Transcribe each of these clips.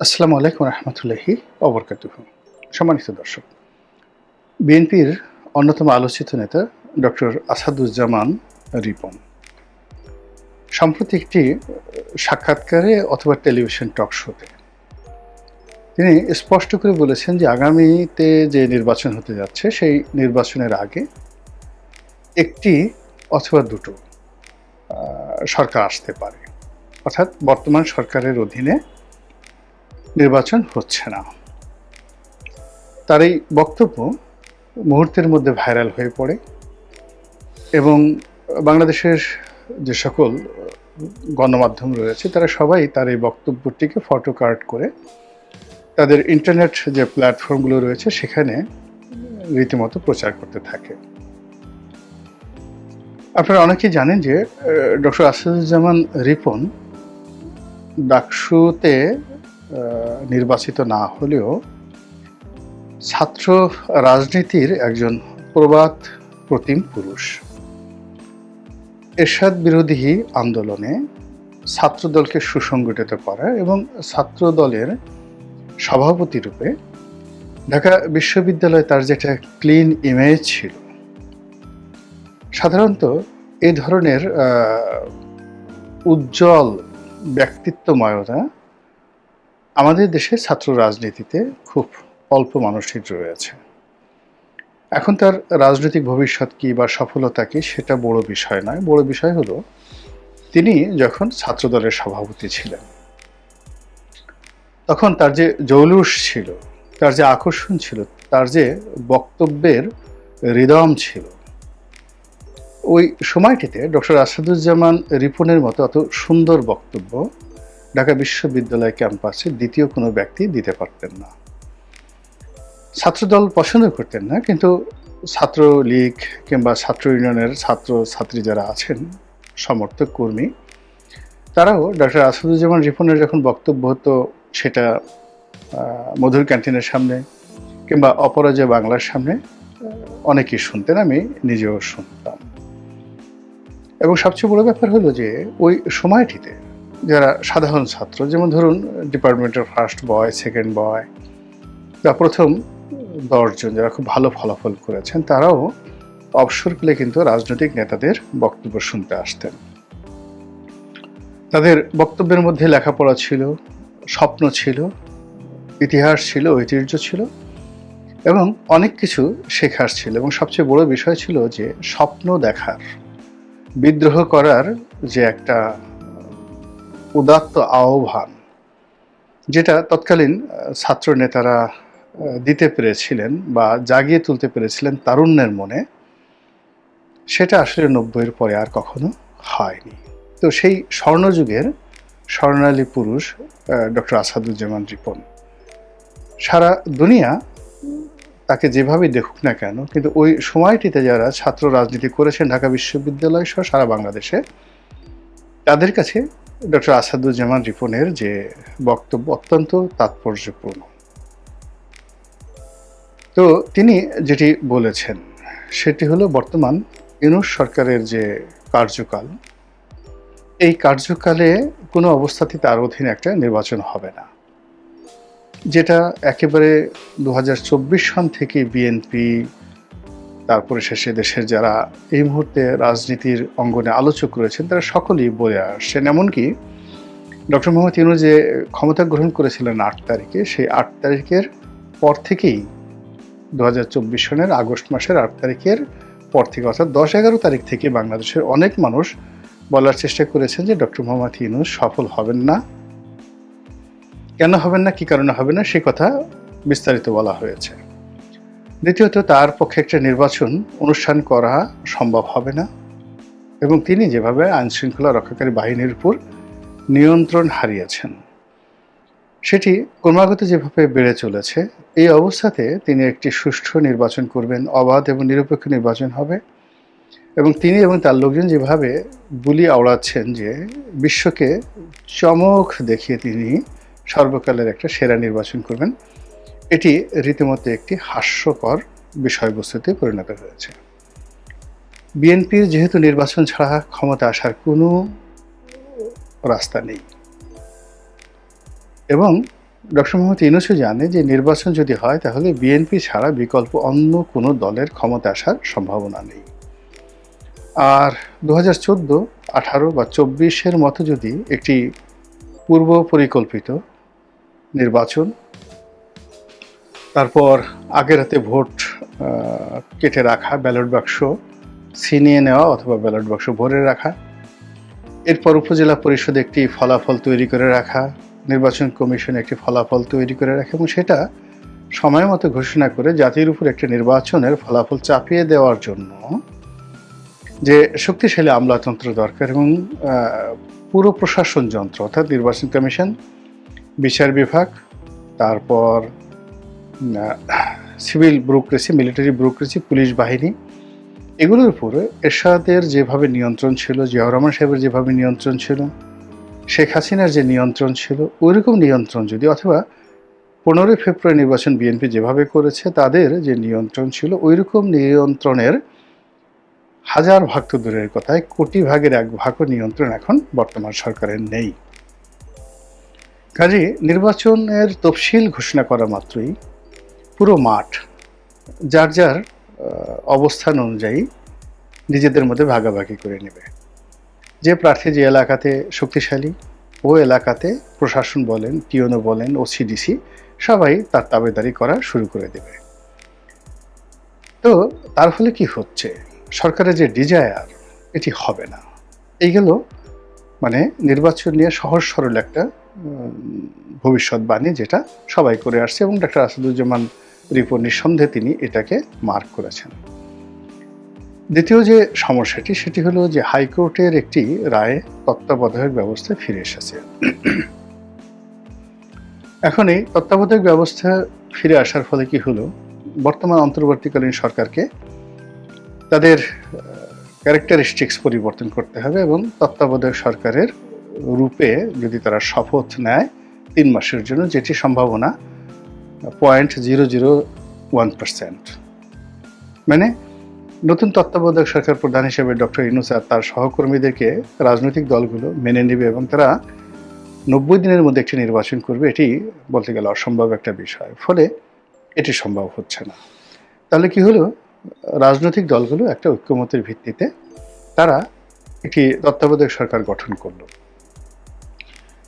আসসালামু আলাইকুম রহমতুল্লাহি ওবরকাতুহু। সম্মানিত দর্শক, বিএনপির অন্যতম আলোচিত নেতা ডক্টর আসাদুজ্জামান রিপন সম্প্রতি একটি সাক্ষাৎকারে অথবা টেলিভিশন টক শোতে তিনি স্পষ্ট করে বলেছেন যে আগামীতে যে নির্বাচন হতে যাচ্ছে সেই নির্বাচনের আগে একটি অথবা দুটো সরকার আসতে পারে, অর্থাৎ বর্তমান সরকারের অধীনে নির্বাচন হচ্ছে না। তার এই বক্তব্য মুহূর্তের মধ্যে ভাইরাল হয়ে পড়ে এবং বাংলাদেশের যে সকল গণমাধ্যম রয়েছে তারা সবাই তার এই বক্তব্যটিকে ফটো কার্ড করে তাদের ইন্টারনেট যে প্ল্যাটফর্মগুলো রয়েছে সেখানে রীতিমতো প্রচার করতে থাকে। আপনারা অনেকেই জানেন যে ডক্টর আসাদুজ্জামান রিপন ডাকসুতে নির্বাচিত না হলেও ছাত্র রাজনীতির একজন প্রবাদ প্রতিম পুরুষ। এরশাদ বিরোধী আন্দোলনে ছাত্রদলকে সুসংগঠিত করা এবং ছাত্রদলের সভাপতি রূপে ঢাকা বিশ্ববিদ্যালয়ে তার যেটা ক্লিন ইমেজ ছিল, সাধারণত এই ধরনের উজ্জ্বল ব্যক্তিত্বময়তা আমাদের দেশে ছাত্র রাজনীতিতে খুব অল্প মানুষই রয়েছে। এখন তার রাজনৈতিক ভবিষ্যৎ কি বা সফলতা কি সেটা বড় বিষয় নয়। বড় বিষয় হলো তিনি যখন ছাত্রদলের সভাপতি ছিলেন তখন তার যে জৌলুস ছিল, তার যে আকর্ষণ ছিল, তার যে বক্তব্যের হৃদম ছিল, ওই সময়টিতে ডক্টর আসাদুজ্জামান রিপনের মতো অত সুন্দর বক্তব্য ঢাকা বিশ্ববিদ্যালয় ক্যাম্পাসে দ্বিতীয় কোনো ব্যক্তি দিতে পারতেন না। ছাত্রদল পছন্দ করতেন না, কিন্তু ছাত্রলীগ কিংবা ছাত্র ইউনিয়নের ছাত্র ছাত্রী যারা আছেন, সমর্থক কর্মী, তারাও ডক্টর আসাদুজ্জামান রিপনের যখন বক্তব্য হতো সেটা মধুর ক্যান্টিনের সামনে কিংবা অপরাজয় বাংলার সামনে অনেকেই শুনতেন, আমি নিজেও শুনতাম। এবং সবচেয়ে বড় ব্যাপার হলো যে ওই সময়টিতে যারা সাধারণ ছাত্র, যেমন ধরুন ডিপার্টমেন্টের ফার্স্ট বয়, সেকেন্ড বয় বা প্রথম 10 জন যারা খুব ভালো ফলাফল করেছেন, তারাও অবসর পেলে কিন্তু রাজনৈতিক নেতাদের বক্তব্য শুনতে আসতেন। তাদের বক্তব্যের মধ্যে লেখাপড়া ছিল, স্বপ্ন ছিল, ইতিহাস ছিল, ঐতিহ্য ছিল এবং অনেক কিছু শেখার ছিল। এবং সবচেয়ে বড় বিষয় ছিল যে স্বপ্ন দেখার, বিদ্রোহ করার যে একটা উদাত্ত আহ্বান, যেটা তৎকালীন ছাত্র নেতারা দিতে পেরেছিলেন বা জাগিয়ে তুলতে পেরেছিলেন তারুণ্যের মনে, সেটা আসলে 90-এর পরে আর কখনো হয়নি। তো সেই স্বর্ণযুগের স্বর্ণালী পুরুষ ডক্টর আসাদুজ্জামান রিপন, সারা দুনিয়া তাকে যেভাবেই দেখুক না কেন, কিন্তু ওই সময়টিতে যারা ছাত্র রাজনীতি করেছেন ঢাকা বিশ্ববিদ্যালয় সহ সারা বাংলাদেশে, তাদের কাছে ডক্টর আসাদুজ্জামান রিপনের যে বক্তব্য অত্যন্ত তাৎপর্যপূর্ণ। তো তিনি যেটি বলেছেন সেটি হলো বর্তমান ইউনূস সরকারের যে কার্যকাল, এই কার্যকালে কোনো অবস্থাতেই তার অধীনে একটা নির্বাচন হবে না, যেটা একেবারে 2024 সন থেকে বিএনপি, তারপরে শেষে দেশের যারা এই মুহূর্তে রাজনীতির অঙ্গনে আলোচক রয়েছেন তারা সকলেই বলে আসছেন। এমনকি ডক্টর মোহাম্মদ ইউনূস যে ক্ষমতা গ্রহণ করেছিলেন 8 তারিখে, সেই 8 তারিখের পর থেকেই 2024 সনের আগস্ট মাসের 8 তারিখের পর থেকে, অর্থাৎ 10-11 তারিখ থেকে বাংলাদেশের অনেক মানুষ বলার চেষ্টা করেছেন যে ডক্টর মোহাম্মদ ইউনূস সফল হবেন না। কেন হবেন না, কী কারণে হবে না, সে কথা বিস্তারিত বলা হয়েছে। দ্বিতীয়ত, তার পক্ষে একটা নির্বাচন অনুষ্ঠান করা সম্ভব হবে না এবং তিনি যেভাবে আইনশৃঙ্খলা রক্ষাকারী বাহিনীর উপর নিয়ন্ত্রণ হারিয়েছেন সেটি ক্রমাগত যেভাবে বেড়ে চলেছে, এই অবস্থাতে তিনি একটি সুষ্ঠু নির্বাচন করবেন, অবাধ এবং নিরপেক্ষ নির্বাচন হবে এবং তিনি এবং তার লোকজন যেভাবে বুলি আওড়াচ্ছেন যে বিশ্বকে চমক দেখিয়ে তিনি সর্বকালের একটা সেরা নির্বাচন করবেন, এটি রীতিমতো একটি হাস্যকর বিষয়বস্তুতে পরিণত হয়েছে। বিএনপির যেহেতু নির্বাচন ছাড়া ক্ষমতা আসার কোনো রাস্তা নেই এবং ডক্টর মোহাম্মদ ইউনূসও জানে যে নির্বাচন যদি হয় তাহলে বিএনপি ছাড়া বিকল্প অন্য কোনো দলের ক্ষমতা আসার সম্ভাবনা নেই। আর 2014, 18 বা 24-এর মতো যদি একটি পূর্ব পরিকল্পিত নির্বাচন, তারপর আগের রাতে ভোট কেটে রাখা, ব্যালট বাক্স ছিনিয়ে নেওয়া অথবা ব্যালট বাক্স ভরে রাখা, এরপর উপজেলা পরিষদে একটি ফলাফল তৈরি করে রাখা, নির্বাচন কমিশনে একটি ফলাফল তৈরি করে রাখা এবং সেটা সময় মতো ঘোষণা করে জাতির উপর একটি নির্বাচনের ফলাফল চাপিয়ে দেওয়ার জন্য যে শক্তিশালী আমলাতন্ত্র দরকার এবং পুরো প্রশাসন যন্ত্র অর্থাৎ নির্বাচন কমিশন, বিচার বিভাগ, তারপর civil bureaucracy, military bureaucracy, police বাহিনী, এগুলোর উপরে এরশাদের যেভাবে নিয়ন্ত্রণ ছিল, জিয়াউর রহমান সাহেবের যেভাবে নিয়ন্ত্রণ ছিল, শেখ হাসিনার যে নিয়ন্ত্রণ ছিল, ওইরকম নিয়ন্ত্রণ যদি, অথবা 15 ফেব্রুয়ারি নির্বাচন বিএনপি যেভাবে করেছে তাদের যে নিয়ন্ত্রণ ছিল, ওইরকম নিয়ন্ত্রণের হাজার ভাগ তো দূরের কথায় কোটি ভাগের 1 ভাগও নিয়ন্ত্রণ এখন বর্তমান সরকারের নেই। কাজে নির্বাচনের তফসিল ঘোষণা করা মাত্রই পুরো মাঠ যার যার অবস্থান অনুযায়ী নিজেদের মধ্যে ভাগাভাগি করে নেবে। যে প্রার্থী যে এলাকাতে শক্তিশালী, ও এলাকাতে প্রশাসন বলেন, টিওনো বলেন, ওসিডিসি সবাই তার তাবেদারি করা শুরু করে দেবে। তো তার ফলে কি হচ্ছে, সরকারের যে ডিজায়ার এটি হবে না। এইগুলো মানে নির্বাচন নিয়ে সহজ সরল একটা ভবিষ্যৎবাণী যেটা সবাই করে আসছে এবং ডক্টর আসাদুজ্জামান রিপন নিঃসন্দেহে তিনি এটাকে মার্ক করেছেন। দ্বিতীয় যে সমস্যাটি সেটি হলো যে হাইকোর্টের একটি রায়ে তত্ত্বাবধায়ক ব্যবস্থা ফিরে এসেছে। এখন এই তত্ত্বাবধায়ক ব্যবস্থা ফিরে আসার ফলে কি হলো, বর্তমান অন্তর্বর্তীকালীন সরকারকে তাদের ক্যারেক্টারিস্টিক্স পরিবর্তন করতে হবে এবং তত্ত্বাবধায়ক সরকারের রূপে যদি তারা শপথ নেয় 3 মাসের জন্য, যেটি সম্ভাবনা 0.001%। মানে নতুন তত্ত্বাবধায়ক সরকার প্রধান হিসেবে ডক্টর ইউনূস আর তার সহকর্মীদেরকে রাজনৈতিক দলগুলো মেনে নেবে এবং তারা 90 দিনের মধ্যে একটি নির্বাচন করবে, এটি বলতে গেলে অসম্ভব একটা বিষয়। ফলে এটি সম্ভব হচ্ছে না। তাহলে কি হলো, রাজনৈতিক দলগুলো একটা ঐক্যমতের ভিত্তিতে তারা একটি তত্ত্বাবধায়ক সরকার গঠন করলো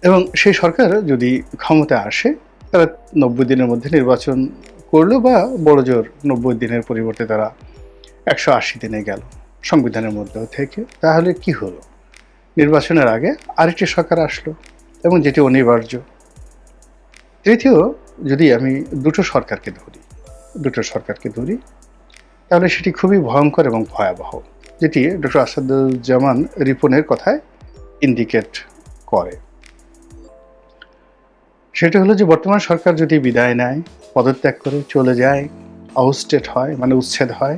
এবং সেই সরকার যদি ক্ষমতা আসে তারা 90 দিনের মধ্যে নির্বাচন করলো বা বড়জোর 90 দিনের পরিবর্তে তারা 180 দিনে গেল সংবিধানের মধ্যে থেকে। তাহলে কি হলো, নির্বাচনের আগে আরেকটি সরকার আসলো এবং যেটি অনিবার্য। তৃতীয়, যদি আমি দুটো সরকারকে ধরি তাহলে সেটি খুবই ভয়ঙ্কর এবং ভয়াবহ, যেটি ডক্টর আসাদুজ্জামান রিপনের কথায় ইন্ডিকেট করে। সেটা হলো যে বর্তমান সরকার যদি বিদায় নেয়, পদত্যাগ করে চলে যায়, আউটস্টেট হয়, মানে উচ্ছেদ হয়,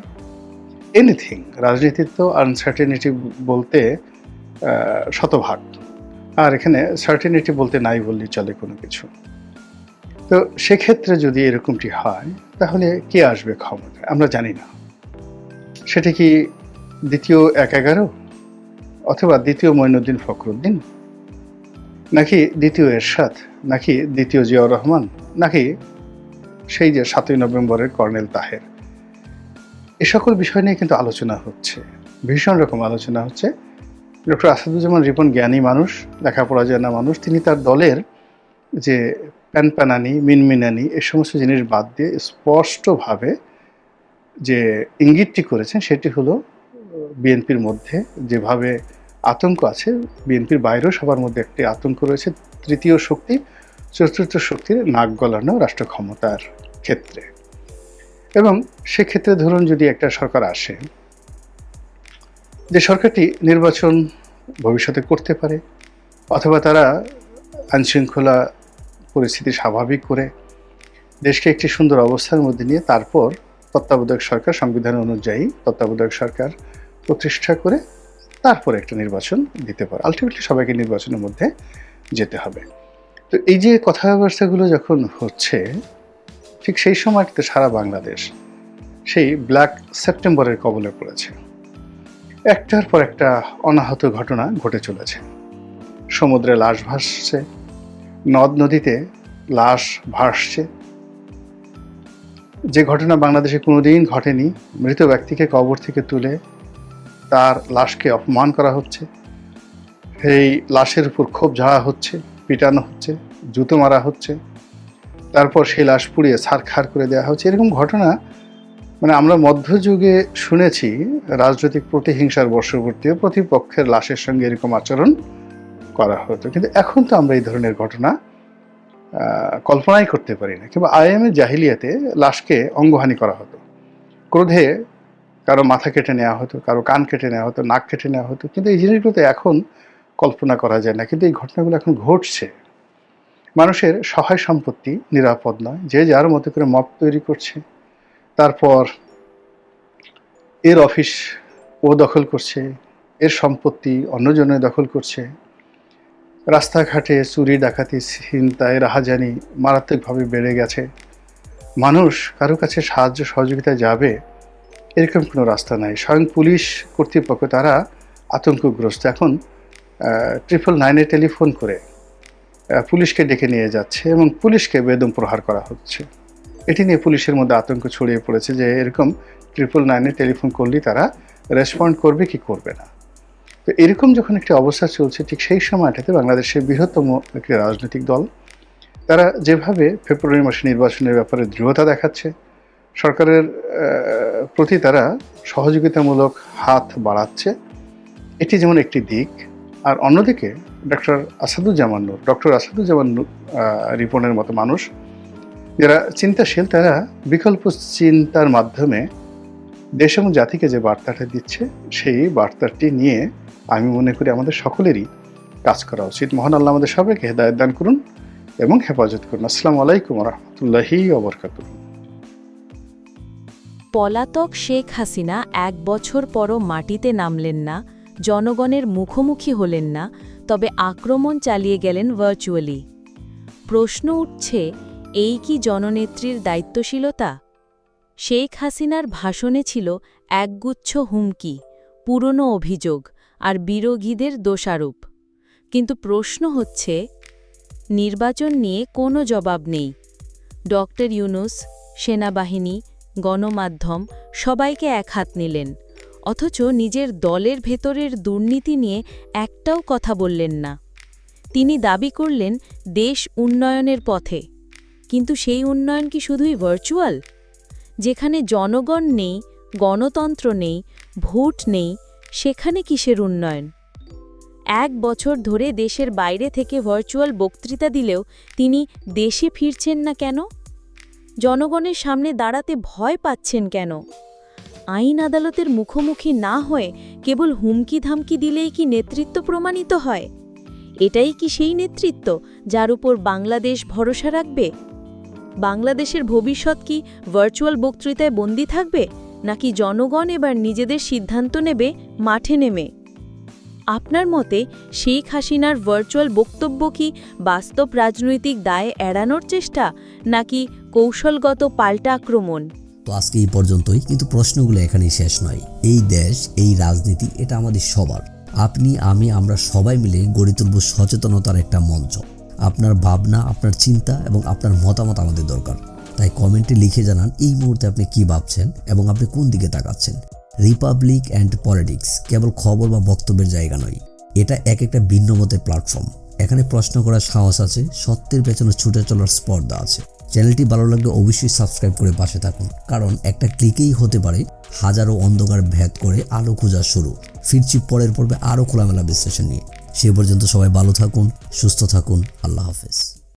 এনিথিং, রাজনীতির তো আনসার্টেনিটি বলতে শতভাগ, আর এখানে সার্টেনিটি বলতে নাই বললেই চলে কোনো কিছু। তো সেক্ষেত্রে যদি এরকমটি হয় তাহলে কে আসবে ক্ষমতায় আমরা জানি না। সেটা কি দ্বিতীয় 1/11 অথবা দ্বিতীয় মঈনুদ্দিন ফখরুদ্দিন, নাকি দ্বিতীয় এরশাদ, নাকি দ্বিতীয় জিয়াউর রহমান, নাকি সেই যে 7ই নভেম্বরের কর্নেল তাহের? এ সকল বিষয় নিয়ে কিন্তু আলোচনা হচ্ছে, ভীষণ রকম আলোচনা হচ্ছে। ডক্টর আসাদুজ্জামান রিপন জ্ঞানী মানুষ, লেখাপড়া জানা মানুষ, তিনি তার দলের যে প্যানপ্যানানি, মিনমিনানি এ সমস্ত জিনিস বাদ দিয়ে স্পষ্টভাবে যে ইঙ্গিতটি করেছেন সেটি হলো বিএনপির মধ্যে যেভাবে আতঙ্ক আছে, বিএনপির বাইরেও সবার মধ্যে একটি আতঙ্ক রয়েছে তৃতীয় শক্তি, চতুর্থ শক্তির নাক গলানো রাষ্ট্র ক্ষমতার ক্ষেত্রে। এবং সেক্ষেত্রে ধরুন যদি একটা সরকার আসে, যে সরকারটি নির্বাচন ভবিষ্যতে করতে পারে অথবা তারা আইনশৃঙ্খলা পরিস্থিতি স্বাভাবিক করে দেশকে একটি সুন্দর অবস্থার মধ্যে নিয়ে তারপর তত্ত্বাবধায়ক সরকার, সংবিধান অনুযায়ী তত্ত্বাবধায়ক সরকার প্রতিষ্ঠা করে তারপর একটা নির্বাচন দিতে পারে। আলটিমেটলি সবাইকে নির্বাচনের মধ্যে যেতে হবে। তো এই যে কথাবার্তাগুলো যখন হচ্ছে, ঠিক সেই সময়টাতে সারা বাংলাদেশ সেই ব্ল্যাক সেপ্টেম্বরের কবলে পড়েছে। একটার পর একটা অনাহত ঘটনা ঘটে চলেছে। সমুদ্রে লাশ ভাসছে, নদ নদীতে লাশ ভাসছে, যে ঘটনা বাংলাদেশে কোনোদিন ঘটেনি। মৃত ব্যক্তিকে কবর থেকে তুলে তার লাশকে অপমান করা হচ্ছে, সেই লাশের উপর ক্ষোভ ঝাড়া হচ্ছে, পিটানো হচ্ছে, জুতো মারা হচ্ছে, তারপর সেই লাশ পুড়িয়ে ছারখার করে দেওয়া হচ্ছে। এরকম ঘটনা মানে আমরা মধ্যযুগে শুনেছি, রাজনৈতিক প্রতিহিংসার বর্ষবর্তীও প্রতিপক্ষের লাশের সঙ্গে এরকম আচরণ করা হতো। কিন্তু এখন তো আমরা এই ধরনের ঘটনা কল্পনাই করতে পারি না। কিংবা আইএমএ জাহিলিয়াতে লাশকে অঙ্গহানি করা হতো, ক্রোধে কারো মাথা কেটে নেওয়া হতো, কারো কান কেটে নেওয়া হতো, নাক কেটে নেওয়া হতো। কিন্তু এই জিনিসগুলো তো এখন কল্পনা করা যায় না, কিন্তু এই ঘটনাগুলো এখন ঘটছে। মানুষের সহায় সম্পত্তি নিরাপদ নয়, যে যার মতো করে মব তৈরি করছে, তারপর এর অফিস ও দখল করছে, এর সম্পত্তি অন্যজনে দখল করছে। রাস্তাঘাটে চুরি, ডাকাতি, ছিনতাই, রাহাজানি মারাত্মকভাবে বেড়ে গেছে। মানুষ কারো কাছে সাহায্য সহযোগিতায় যাবে এরকম কোনো রাস্তা নাই। স্বয়ং পুলিশ কর্তৃপক্ষ তারা আতঙ্কগ্রস্ত। এখন 999-এ টেলিফোন করে পুলিশকে ডেকে নিয়ে যাচ্ছে এবং পুলিশকে বেদম প্রহার করা হচ্ছে। এটি নিয়ে পুলিশের মধ্যে আতঙ্ক ছড়িয়ে পড়েছে যে এরকম 999-এ টেলিফোন করলেই তারা রেসপন্ড করবে কি করবে না। তো এরকম যখন একটি অবস্থা চলছে, ঠিক সেই সময়টাতে বাংলাদেশের বৃহত্তম একটি রাজনৈতিক দল তারা যেভাবে ফেব্রুয়ারি মাসে নির্বাচনের ব্যাপারে দৃঢ়তা দেখাচ্ছে, সরকারের প্রতি তারা সহযোগিতামূলক হাত বাড়াচ্ছে, এটি যেমন একটি দিক। আর অন্যদিকে ডক্টর আসাদুজ্জামান নূর রিপনের মতো মানুষ যারা চিন্তাশীল, তারা বিকল্প চিন্তার মাধ্যমে দেশ এবং জাতিকে যে বার্তাটা দিচ্ছে, সেই বার্তাটি নিয়ে আমি মনে করি আমাদের সকলেরই কাজ করা উচিত। মহান আল্লাহ আমাদের সবাইকে হেদায়েত দান করুন এবং হেফাজত করুন। আসসালামু আলাইকুম ওয়া রাহমাতুল্লাহি ওয়া বারাকাতুহু। পলাতক শেখ হাসিনা 1 বছর পরও মাটিতে নামলেন না, জনগণের মুখোমুখি হলেন না, তবে আক্রমণ চালিয়ে গেলেন ভার্চুয়ালি। প্রশ্ন উঠছে, এই কি জননেত্রীর দায়িত্বশীলতা? শেখ হাসিনার ভাষণে ছিল একগুচ্ছ হুমকি, পুরনো অভিযোগ আর বিরোধীদের দোষারোপ। কিন্তু প্রশ্ন হচ্ছে, নির্বাচন নিয়ে কোনো জবাব নেই। ডক্টর ইউনূস, সেনাবাহিনী, গণমাধ্যম সবাইকে একহাত নিলেন, অথচ নিজের দলের ভেতরের দুর্নীতি নিয়ে একটাও কথা বললেন না। তিনি দাবি করলেন দেশ উন্নয়নের পথে, কিন্তু সেই উন্নয়ন কি শুধুই ভার্চুয়াল? যেখানে জনগণ নেই, গণতন্ত্র নেই, ভোট নেই, সেখানে কিসের উন্নয়ন? 1 বছর ধরে দেশের বাইরে থেকে ভার্চুয়াল বক্তৃতা দিলেও তিনি দেশে ফিরছেন না কেন? জনগণের সামনে দাঁড়াতে ভয় পাচ্ছেন কেন? আইন আদালতের মুখোমুখি না হয়ে কেবল হুমকি ধামকি দিলেই কি নেতৃত্ব প্রমাণিত হয়? এটাই কি সেই নেতৃত্ব যার উপর বাংলাদেশ ভরসা রাখবে? বাংলাদেশের ভবিষ্যৎ কি ভার্চুয়াল বক্তৃতায় বন্দী থাকবে, নাকি জনগণ এবার নিজেদের সিদ্ধান্ত নেবে মাঠে নেমে? আপনার মতে শেখ হাসিনার ভার্চুয়াল বক্তব্য কি বাস্তব রাজনৈতিক দায় এড়ানোর চেষ্টা, নাকি কৌশলগত পাল্টা আক্রমণ? তো আজকে এই পর্যন্তই, কিন্তু প্রশ্নগুলো এখানেই শেষ নয়। এই দেশ, এই রাজনীতি, এটা আমাদের সবার। আপনি, আমি, আমরা সবাই মিলে গড়ে তুলব সচেতনতার একটা মঞ্চ। আপনার ভাবনা, আপনার চিন্তা এবং আপনার মতামত আমাদের দরকার। তাই কমেন্টে লিখে জানান এই মুহূর্তে আপনি কি ভাবছেন এবং আপনি কোন দিকে তাকাচ্ছেন। রিপাবলিক অ্যান্ড পলিটিক্স কেবল খবর বা বক্তব্যের জায়গা নয়, এটা একটা ভিন্ন মতের প্ল্যাটফর্ম। এখানে প্রশ্ন করার সাহস আছে, সত্যের পেছনে ছুটে চলার স্পর্ধা আছে। চ্যানেলটি ভালো লাগলে অবশ্যই সাবস্ক্রাইব করে পাশে থাকুন, কারণ একটা ক্লিকেই হতে পারে হাজারো অন্ধকার ভেদ করে আলো খোঁজা শুরু। ফিরছি পরের পর্বে আরও খোলামেলা বিশ্লেষণ নিয়ে। সে পর্যন্ত সবাই ভালো থাকুন, সুস্থ থাকুন। আল্লাহ হাফেজ।